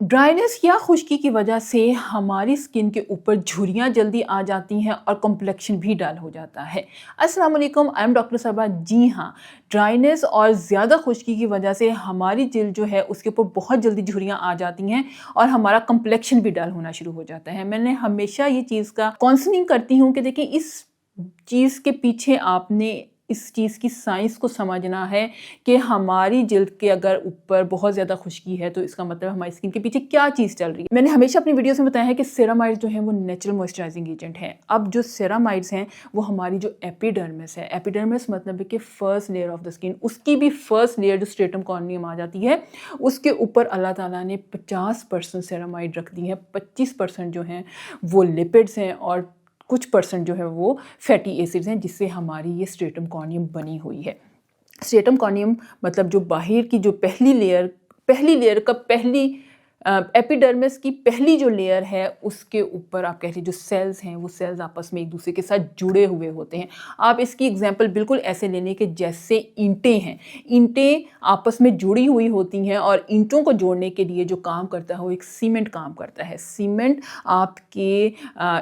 Dryness या खुश्की की वजह से हमारी स्किन के ऊपर झुर्रियाँ जल्दी आ जाती हैं और कॉम्प्लेक्शन भी डल हो जाता है। अस्सलाम वालेकुम, आई एम डॉक्टर सबा। जी हाँ, ड्राइनेस और ज़्यादा खुश्की की वजह से हमारी जिल्द जो है उसके ऊपर बहुत जल्दी झुर्रियाँ आ जाती हैं और हमारा कॉम्प्लेक्शन भी डल होना शुरू हो जाता है। मैंने हमेशा ये चीज़ का काउंसलिंग करती हूँ कि देखिए, इस चीज़ के पीछे आपने इस चीज़ की साइंस को समझना है कि हमारी जिल्द के अगर ऊपर बहुत ज़्यादा खुश्की है तो इसका मतलब हमारी स्किन के पीछे क्या चीज़ चल रही है। मैंने हमेशा अपनी वीडियोस में बताया है कि सेरामाइड्स जो हैं वो नेचुरल मॉइस्चराइजिंग एजेंट हैं। अब जो सेरामाइड्स हैं वो हमारी जो एपिडर्मिस है, एपिडर्मिस मतलब है कि first layer of the skin, उसकी भी फर्स्ट लेयर जो स्ट्रेटम कॉर्नियम आ जाती है, उसके ऊपर अल्लाह ताला ने 50% सेरामाइड रख दी है। 25% जो हैं वो लिपिड्स हैं और कुछ परसेंट जो है वो फैटी एसिड्स हैं, जिससे हमारी ये स्ट्रेटम कॉर्नियम बनी हुई है। स्ट्रेटम कॉर्नियम मतलब जो बाहर की जो पहली लेयर का पहली एपिडर्मिस की पहली जो लेयर है उसके ऊपर आप कह लीजिए जो सेल्स हैं वो सेल्स आपस में एक दूसरे के साथ जुड़े हुए होते हैं। आप इसकी एग्जांपल बिल्कुल ऐसे ले लें कि जैसे ईंटें हैं, ईंटें आपस में जुड़ी हुई होती हैं और ईंटों को जोड़ने के लिए जो काम करता है वो एक सीमेंट काम करता है। सीमेंट आपके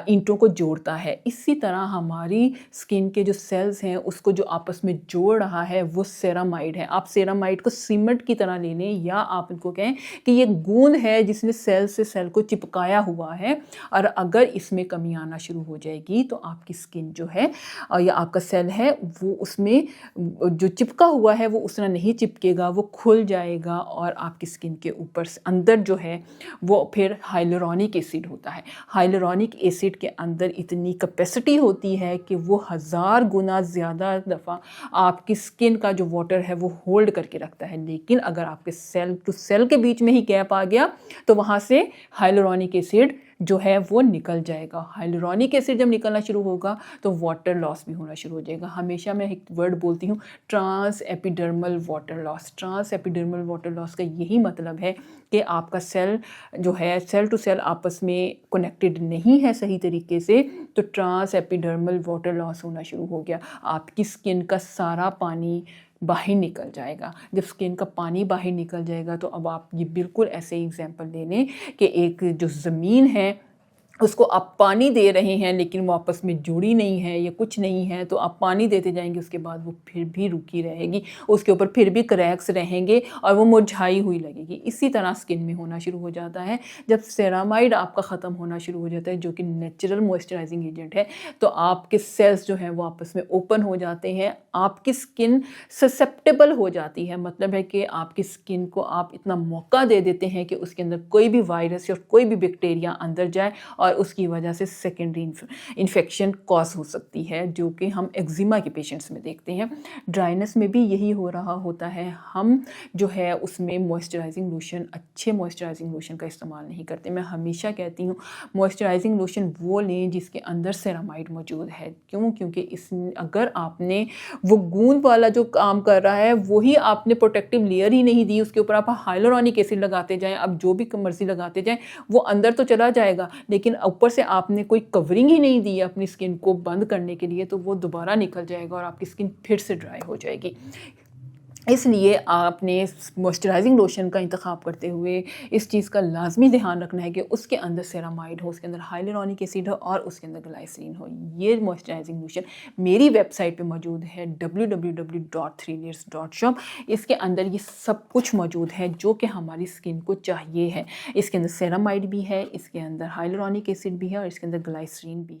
ईंटों को जोड़ता है। इसी तरह हमारी स्किन के जो सेल्स हैं उसको जो आपस में जोड़ रहा है वो सेरामाइड है। आप सेरामाइड को सीमेंट की तरह ले लें या आप इनको कहें कि ये गूंद है जिसने सेल से सेल को चिपकाया हुआ है, और अगर इसमें कमी आना शुरू हो जाएगी तो आपकी स्किन जो है या आपका सेल है वो उसमें जो चिपका हुआ है वो उस तरह नहीं चिपकेगा, वो खुल जाएगा और आपकी स्किन के ऊपर से अंदर जो है वो फिर हाइलुरोनिक एसिड होता है। हाइलुरोनिक एसिड के अंदर इतनी कैपेसिटी होती है कि वो 1000 गुना ज़्यादा दफ़ा आपकी स्किन का जो वाटर है वो होल्ड करके रखता है। लेकिन अगर आपके सेल टू सेल के बीच में ही गैप आ गया तो वहाँ से हाइलुरोनिक एसिड जो है वो निकल जाएगा। हाइलुरोनिक एसिड जब निकलना शुरू होगा तो वाटर लॉस भी होना शुरू हो जाएगा। हमेशा मैं एक वर्ड बोलती हूँ, transepidermal water loss. Transepidermal water loss का यही मतलब है कि आपका सेल जो है सेल टू सेल आपस में कनेक्टेड नहीं है सही तरीके से, तो ट्रांस एपिडर्मल वाटर लॉस होना शुरू हो गया। आपकी स्किन का सारा पानी बाहर निकल जाएगा। जब स्किन का पानी बाहर निकल जाएगा तो अब आप ये बिल्कुल ऐसे एग्जांपल ले लें कि एक जो ज़मीन है उसको आप पानी दे रहे हैं लेकिन वो आपस में जुड़ी नहीं है या कुछ नहीं है, तो आप पानी देते जाएंगे उसके बाद वो फिर भी रुकी रहेगी, उसके ऊपर फिर भी क्रैक्स रहेंगे और वो मुरझाई हुई लगेगी। इसी तरह स्किन में होना शुरू हो जाता है। जब सेरामाइड आपका ख़त्म होना शुरू हो जाता है जो कि नेचुरल मॉइस्चराइजिंग एजेंट है, तो आपके सेल्स जो हैं वो आपस में ओपन हो जाते हैं, आपकी स्किन ससेप्टेबल हो जाती है। मतलब है कि आपकी स्किन को आप इतना मौका दे देते हैं कि उसके अंदर कोई भी वायरस या कोई भी बैक्टीरिया अंदर जाए और उसकी वजह से सेकेंडरी इन्फेक्शन कॉज हो सकती है, जो कि हम एक्जिमा के पेशेंट्स में देखते हैं। ड्राइनेस में भी यही हो रहा होता है। हम जो है उसमें मॉइस्चराइजिंग लोशन, अच्छे मॉइस्चराइजिंग लोशन का इस्तेमाल नहीं करते। मैं हमेशा कहती हूँ मॉइस्चराइजिंग लोशन वो लें जिसके अंदर सेरामाइड मौजूद है। क्यों? क्योंकि इसमें अगर आपने वो गूंद वाला जो काम कर रहा है वही आपने प्रोटेक्टिव लेयर ही नहीं दी, उसके ऊपर आप हाइलुरोनिक एसिड लगाते जाएं, अब जो भी मर्जी लगाते जाएं, वो अंदर तो चला जाएगा लेकिन ऊपर से आपने कोई कवरिंग ही नहीं दी अपनी स्किन को बंद करने के लिए, तो वो दोबारा निकल जाएगा और आपकी स्किन फिर से ड्राई हो जाएगी। इसलिए आपने मॉइस्चराइजिंग लोशन का इंतखाब करते हुए इस चीज़ का लाजमी ध्यान रखना है कि उसके अंदर सेरामाइड हो, उसके अंदर हाइलुरोनिक एसिड हो और उसके अंदर ग्लाइसरीन हो। ये मॉइस्चराइजिंग लोशन मेरी वेबसाइट पे मौजूद है www.3layers.shop। इसके अंदर ये सब कुछ मौजूद है जो कि हमारी स्किन को चाहिए है। इसके अंदर सेरामाइड भी है, इसके अंदर हाइलुरोनिक एसिड भी है और इसके अंदर ग्लाइसरीन भी है।